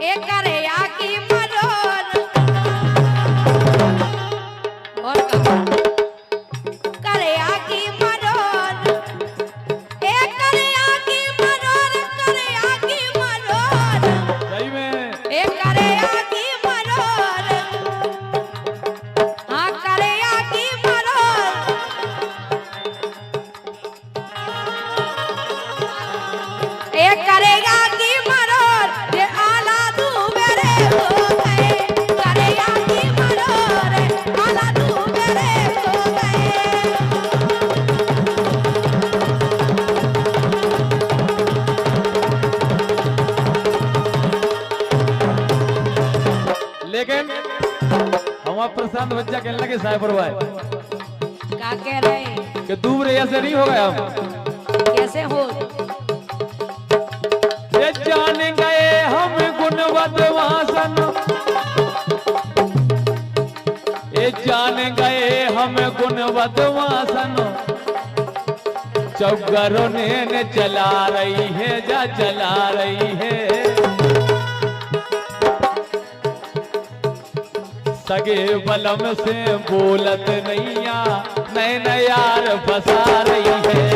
एक करे आकी मरोर और करे आकी मरोर एक करे आकी मरोर करे आकी मरोर सही में एक करे आकी मरोर हाँ करे आकी मरोर एक करेगा की मरोर ये आला तू मेरे हो गए करेगा की मरोर आला तू मेरे हो गए लेकिन हमारा प्रशांत बच्चा कहने लगे साइबर भाई क्या कह रहे हैं कि दूर ऐसे नहीं हो गया हम कैसे हो ये जान गए हम गुणवत वासन ये जान गए हम गुणवत वासन चौगरों ने चला रही है जा चला रही है सगे बलम से बोलत नैया नैन यार फंसा रही है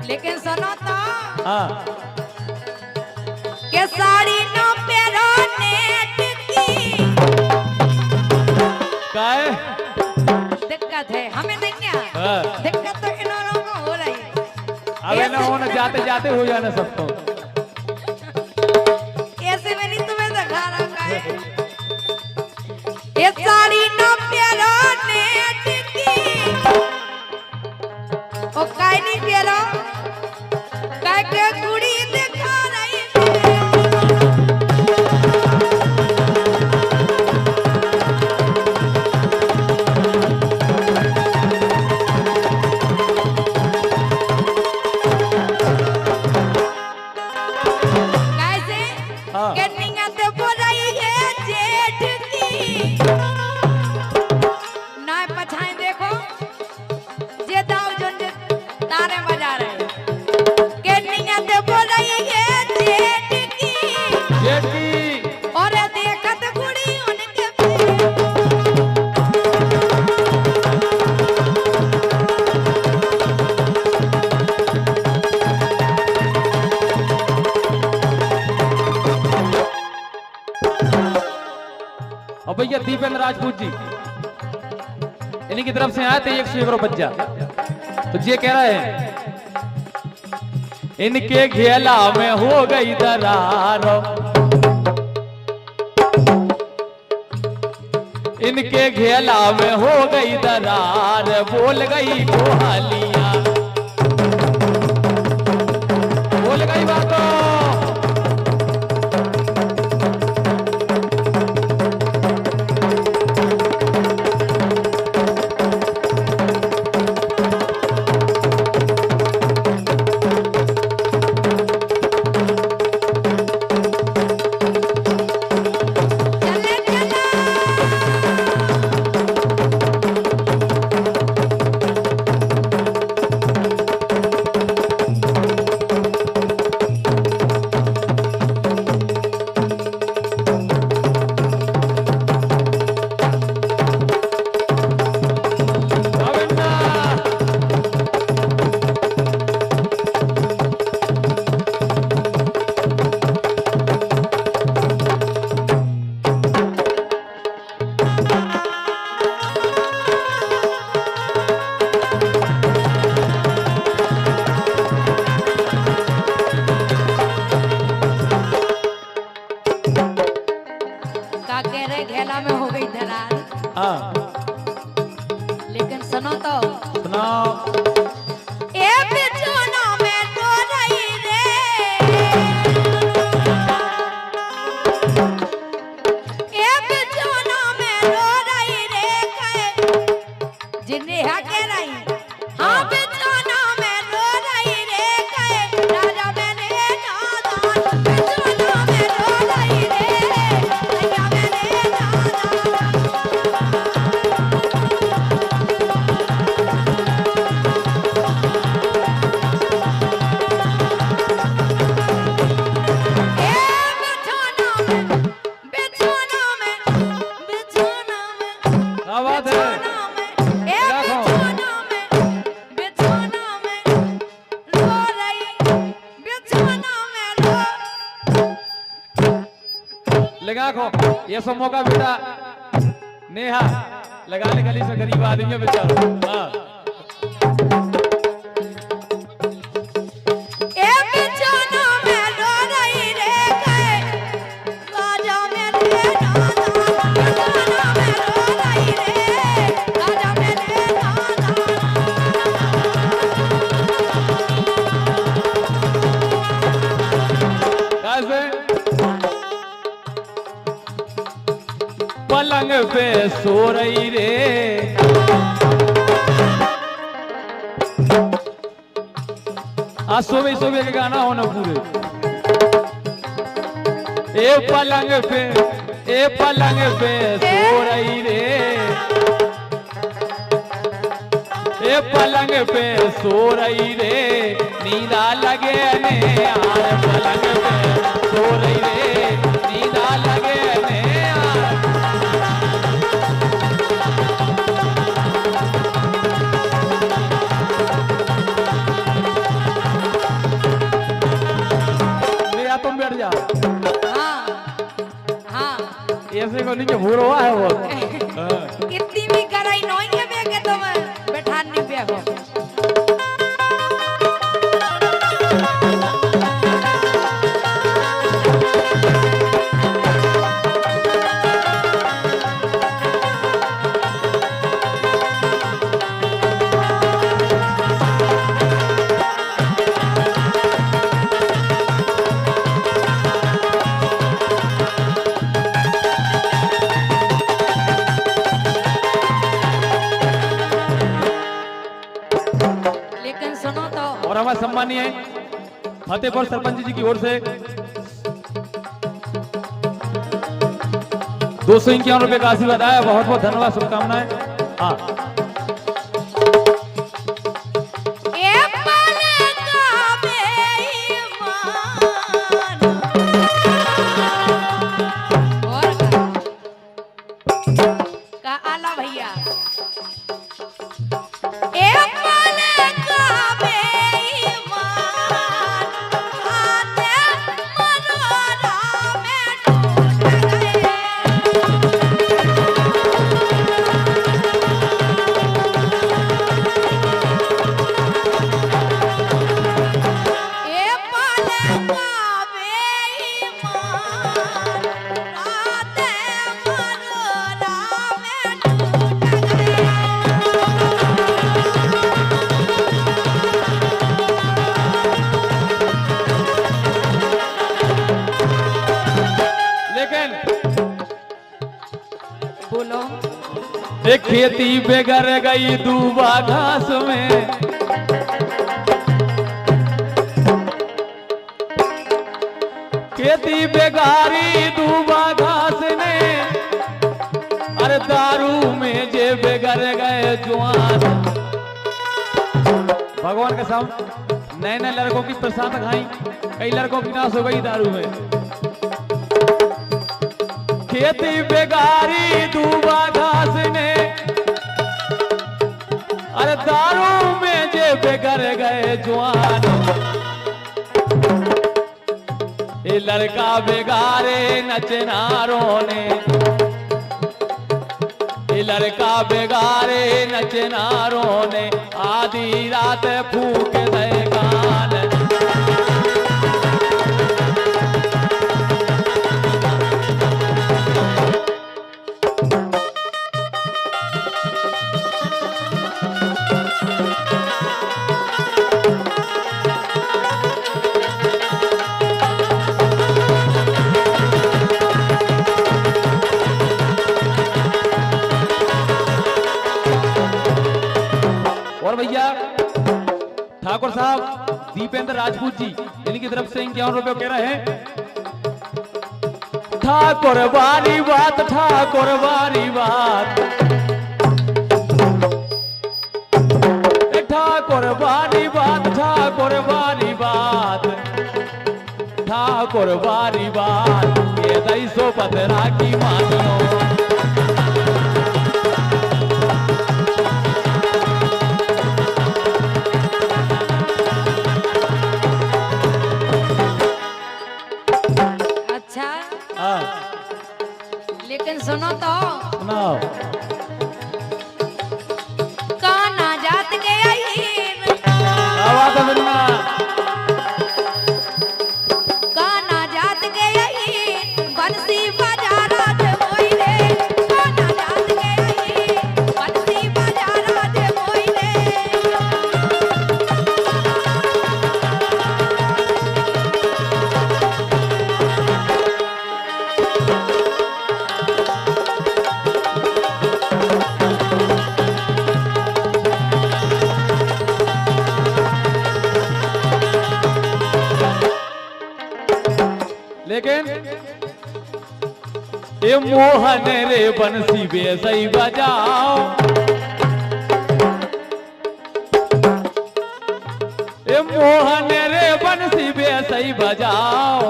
लेकिन सुनो तो हाँ के साड़ी नो पेरो नेट की काय दिक्कत है हमें देंगे हाँ। दिक्कत तो इन लोगों को हो रही अबे ना होना जाते जाते हो जाना सबको ऐसे में नहीं तुम्हें दिखा रखा है ये साड़ी नो पेरो नेट की ओ काई नहीं पेरो काय के कुड़ी दिखा रही है कैसे हाँ। कन्निया तो बोल रही है जेठ की ना पछाएं देखो जे दाव जो तारे बजा रहे कन्निया तो बोल रही है जेठ की जेठी और देखत कुड़ी उनके और भैया दीपेंद्र राजपूत जी इन्हीं की तरफ से आए थे 111 बच्चा तो ये कह रहे हैं इनके घेला में हो गई दरार इनके घेला में हो गई दरार बोल गई कोहालियां बोल गई बातों चले चला सुनो तो सुनाओ। ए बिछोना में तो रही रे ए बिछोना में रो रही रे कहे जिन्हें हके रही हाँ बिछोना में रो रही रे कहे राजा मैंने नादान बिछोना में रो रही रे राजा मैंने नादान क्या बात है? लगा को ये सब मौका बेटा नेहा लगाने गली से गरीब आदमी है बेचारा। हाँ कैसे पलंग पे सो रही रे आज सुबह सुबह के गाना हो ना पूरे। ए पलंग पे सो रही रे ए पलंग पे सो रही रे नींदा लगे ने यार पलंग पे सो रही रे नींदा लगे ने यार। ले तुम बैठ जा। ऐसे को नीचे भूर हुआ है वो। इतनी भी गराई नहीं है बेगे तो मैं बैठान नहीं पे हो। लेकिन सुनो तो और हमारे सम्मानीय फतेहपुर सरपंच जी की ओर से 251 रुपए का आशीर्वाद आया। बहुत बहुत धन्यवाद, शुभकामनाएं। हाँ ए पलंग का बेईमान और का आला भैया ए पलंग का बेईमान आते मनोरा में टूट गए। ए पलंग का बेईमान आते मनोरा में टूट गए। लेकिन बोलो एक खेती बेगर गई दूबा घास में खेती बेगारी दूबा घास ने अरे दारू में जे बेगर गए जवान। भगवान के सामने नए नए लड़कों की प्रसाद खाई, कई लड़कों की नाश हो गई दारू में। खेती बेगारी दूबा घास ने अरे दारू में जे बेगर गए जवान। ये लड़का बेगारे नचनारों ने ये लड़का बेगारे नचनारों ने आधी रात फूक दे गान। और भैया ठाकुर साहब दीपेंद्र राजपूत जी इनकी तरफ से 51 रुपए कह रहे हैं। ठाकुर वारी बात, ठाकुर वारी बात, ठाकुर वारी बात, ठाकुर वारी बात, ठाकुर वारी बात, ये 250 पतरा की मान लो। अच्छा हाँ लेकिन सुनो तो, सुनाओ। काना जात गया आवाज बन्ना काना जात गया बंसी बजा राज मोई रे, काना जात गया बंसी बजा राज मोई रे। लेकिन ये मोहन रे बंसी बेसई बजाओ, ये मोहन रे बंसी बेसई बजाओ,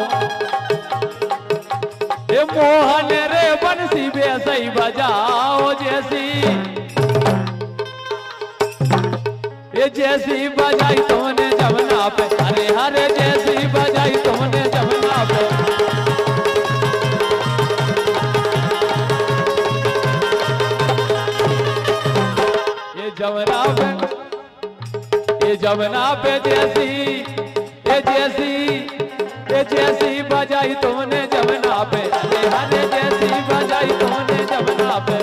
ये मोहन रे बंसी बेसई बजाओ, जैसी बजाई तुमने जमुना पे, अरे हरे जैसी बजाई तुमने जमुना पे। ये जमुना पे जैसी बजाई तुमने जमुना पे, अरे हरे जैसी बजाई तुमने जमुना पे।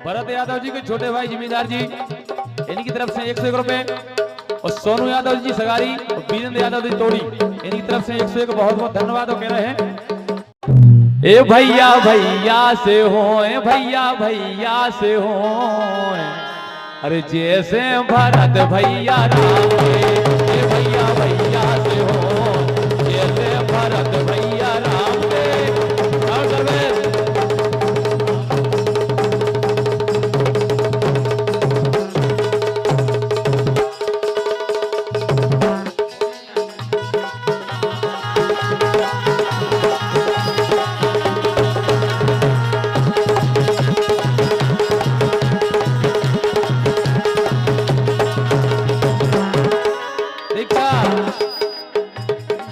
भरत यादव जी के छोटे भाई जिम्मेदार जी इनकी तरफ से 101 रुपए, और सोनू यादव जी सगारी और वीरेंद्र यादव जी तोड़ी इनकी तरफ से 101 बहुत बहुत धन्यवाद। कह रहे हैं ए भैया भैया से हो, ए भैया भैया से हो, अरे जैसे भरत भैया राम के, ए भैया भैया से हो, जैसे भरत भैया राम के। और सर्वेश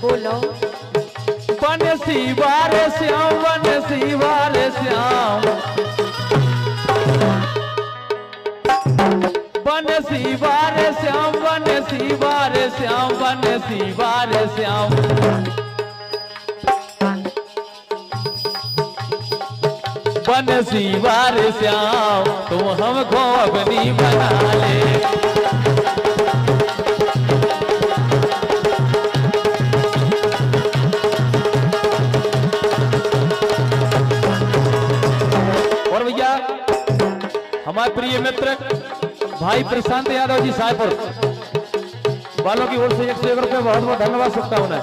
बोलो बनसी वारे श्याम, बनसी वारे श्याम, बनसी वारे श्याम, बनसी वारे श्याम, बनसी वारे श्याम। बनसी वारे श्याम तुम हमको अपनी बना ले। हमारे प्रिय मित्र भाई प्रशांत यादव जी सायपुर वालों की ओर से 101 रुपए बहुत बहुत धन्यवाद, शुभकामनाएं।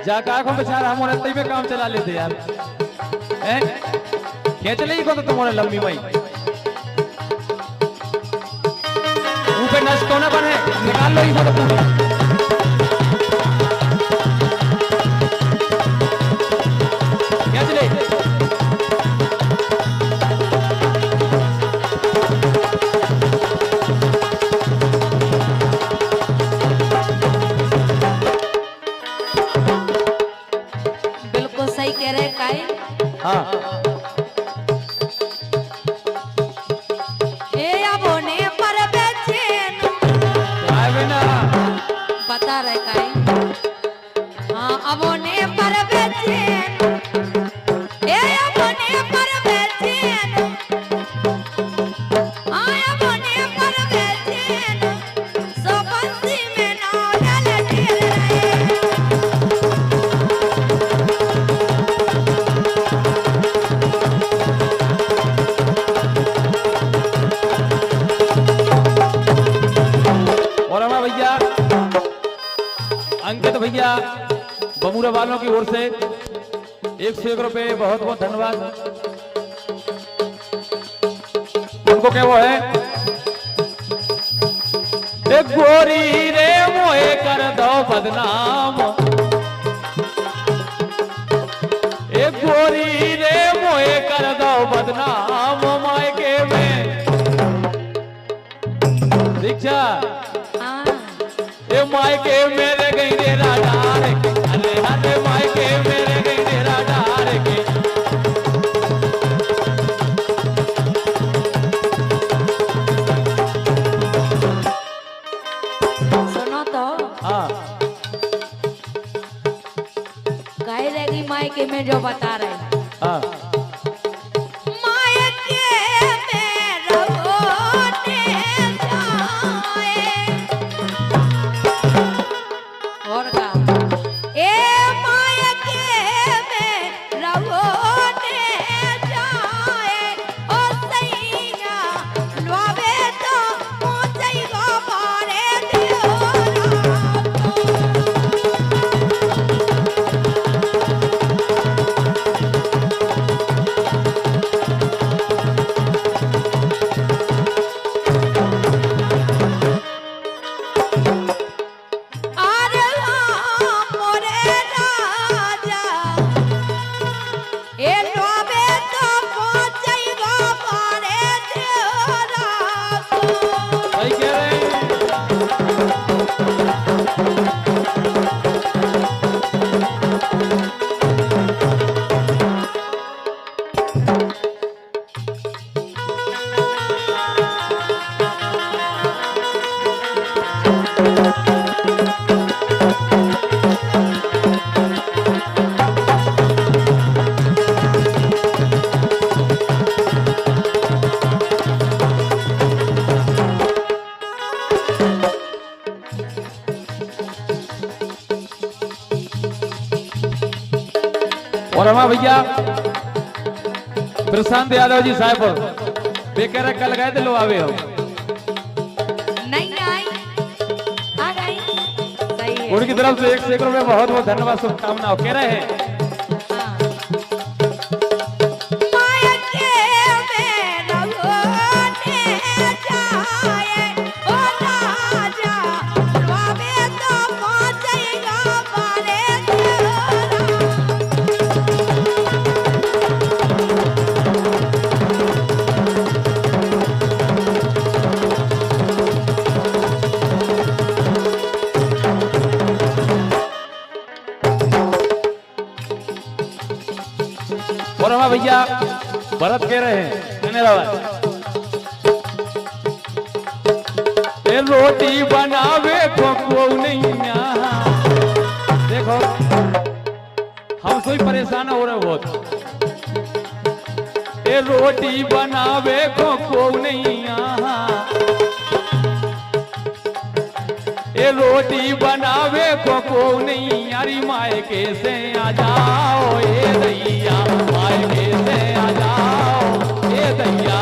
जाकर आंखों बेचारा हम उन्हें में काम चला लेते यार, क्या चलेगी को तो तुम्हारे लंबी माई। लो ही मत पूरी। क्या चले बिल्कुल सही कह रहे काई। हाँ ए अबोने पर बेचैन आए बिना बता रहे काई। हाँ अबोने पर बेचैन ए अबोने पर बेचैन हाँ अबोने पर बेचैन सो बंसी में नाव डाल ढेर रहे। और हमारा भैया अंकित भैया बमूरा वालों की ओर से 101 रुपए बहुत बहुत धन्यवाद। उनको क्या वो है एक गोरी रे मोए कर दो बदनाम एक गोरी रे मोए कर दो बदनाम मायके में दीक्षा हाँ ए मायके मेरे गई डेरा डार के अरे अरे मायके मेरे गई डेरा डार के सुनो तो हाँ कह रहेगी मायके में जो बता रहे हैं। हाँ मायके में रहोने जाए और का ए मायके में रहोने जाए ओ सैया लुआवे तो पहुंचई गो बारे दियोरा अरे मोरे राजा ए लोबे तो पहुंचई गो बारे दियोरा सही कह रहे हैं और हमारा भैया प्रशांत यादव जी साहेबपुर वे कह रहे कल गए थे लो आवे हम नहीं आई आ गई सही है। उनकी तरफ से 101 रुपए बहुत बहुत धन्यवाद शुभकामनाओं कह रहे हैं हाँ। मायके में रहोने जाए ओ राजा लुआवे तो पहुंचई गो बारे दियोरा और हमारा भैया भरत कह रहे हैं धन्यवाद ए रोटी बनावे को नहीं यहाँ देखो हम सोई परेशान हो रहे बहुत ए रोटी बनावे को नहीं यहाँ ए रोटी बनावे को नहीं यारी मायके से आ जाओ ए दैया मायके से आ जाओ ए दैया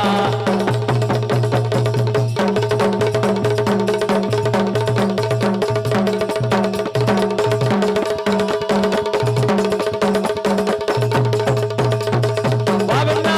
बाबन्ना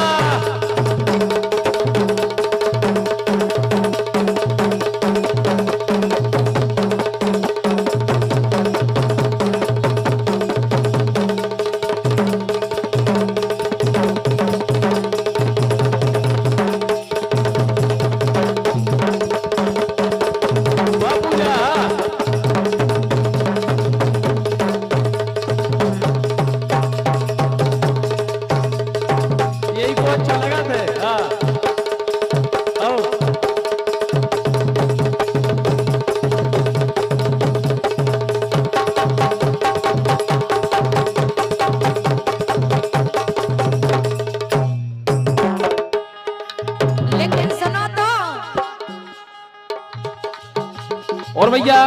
और भैया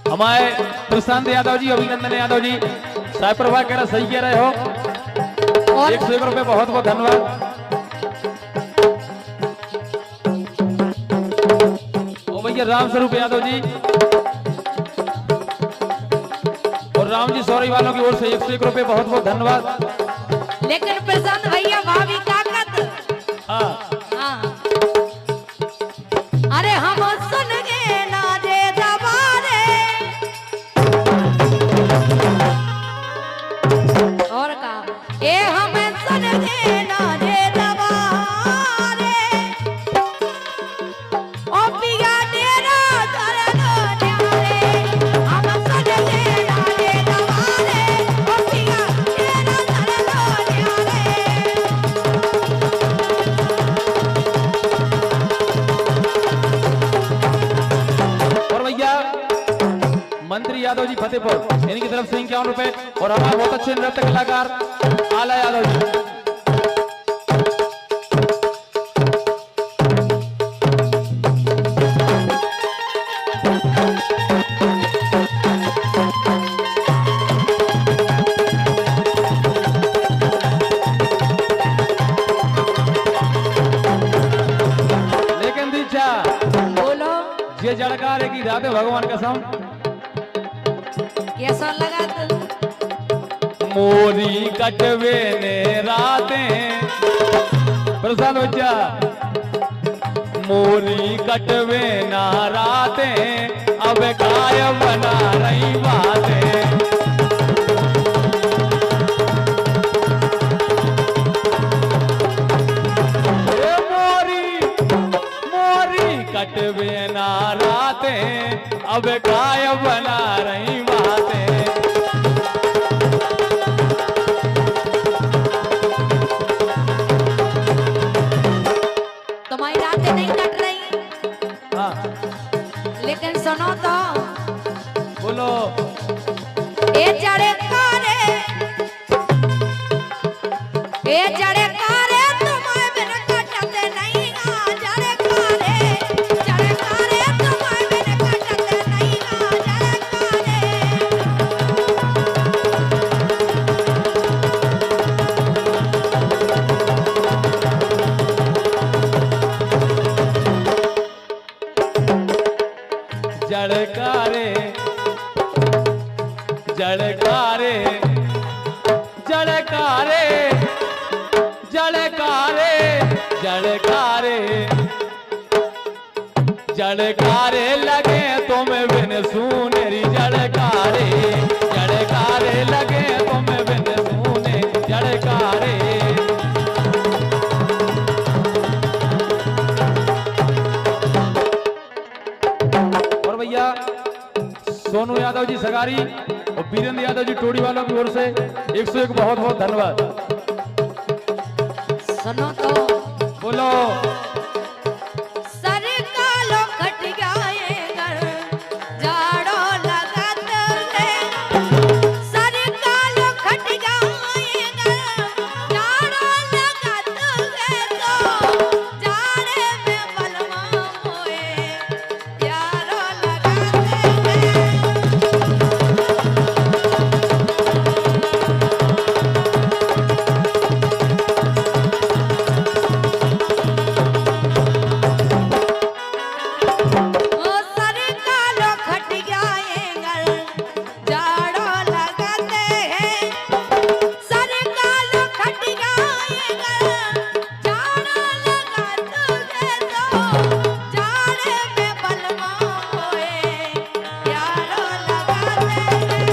हमारे प्रशांत यादव जी, अभिनंदन यादव जी, साय प्रभा कह रहा सही कह रहे हो। और 101 रुपए, बहुत बहुत धन्यवाद। और भैया राम स्वरूप यादव जी और राम जी सौरी वालों की ओर से 101 रुपए, बहुत बहुत धन्यवाद। लेकिन प्रशांत भैया भाभी का कत हाँ हाँ। अरे हम सुन गए ना जे दबारे और का ए हम सुन गए ना जे दबारे ओ पिया तेरा दर्द न्यारे हम सुन गए ना जे दबारे ओ पिया तेरा दर्द न्यारे। और भैया मंत्री यादव जी फतेहपुर, इनकी तरफ से 51 रुपए। और हमारे बहुत अच्छे नृत्य कलाकार आला यादव जी। लेकिन दीक्षा बोलो ये जड़कार की रात है, भगवान कसम कैसा लगा तू मोरी कटवे ने रातें, प्रसाद बच्चा, मोरी कटवे ना रातें, अब काय बना रही बातें। ए मोरी कटवे ना रातें, अब काय बना रही बातें। तुम्हारी रातें नहीं कट रही, हाँ लेकिन सुनो तो बोलो। ए जड़े कारे तुम्हारे बिन कटते नहीं आ जड़े कारे तुम्हारे बिन कटते नहीं आ जड़े जड़कारे जड़कारे जड़कारे जड़कारे जड़कारे जड़कारे लगे तुम बिन सुनेरी जड़कारे जड़कारे लगे तुम बिन सुने जड़कारे। और भैया सोनू यादव जी सगारी और वीरेंद्र यादव जी टोड़ी वालों की ओर से 101 बहुत बहुत धन्यवाद। सुनो तो बोलो। सर कालो खट गए घर जाड़ो लगत है सर कालो खट गए घर जाड़ो लगत है तो जाड़े में बलवा मोए यारो लगत है। ओ सर कालो खट गए घर जाड़ो लगते हैं सर कालो खट गए घर जाड़ो लगते हैं तो जाड़े में बलवा मोए यारो लगते हैं।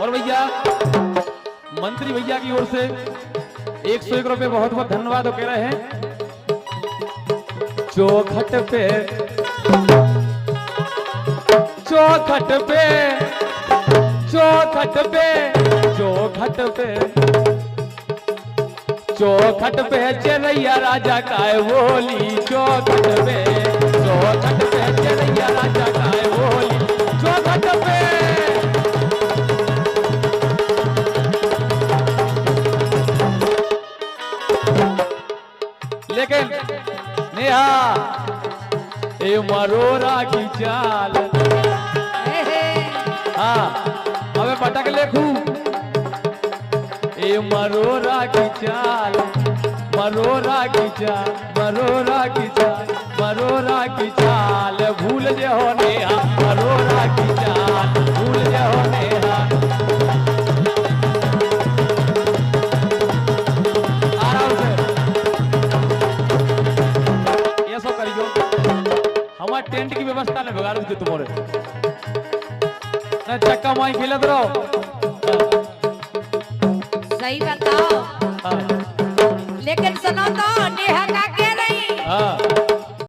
और भैया मंत्री भैया की ओर से 101 रुपए बहुत बहुत धन्यवाद। वो कह रहे हैं चौखट पे चौखट पे चौखट पे चौखट पे चौखट पे चरैया राजा काय बोली चौखट पे चरैया राजा काय बोली चौखट पे मरोरा की चाल, मरोरा की चाल, मरोरा की चाल, मरोरा की चाल भूल जे हो नेहा, मरोरा की चाल भूल जे हो नेहा। आराम से ये सब करियो, हमारे टेंट की व्यवस्था न बिगाड़ दी तुम्हारे, न चक्का माई खेलत रहो। सही बताओ, हाँ। लेकिन सुनो तो नेहा का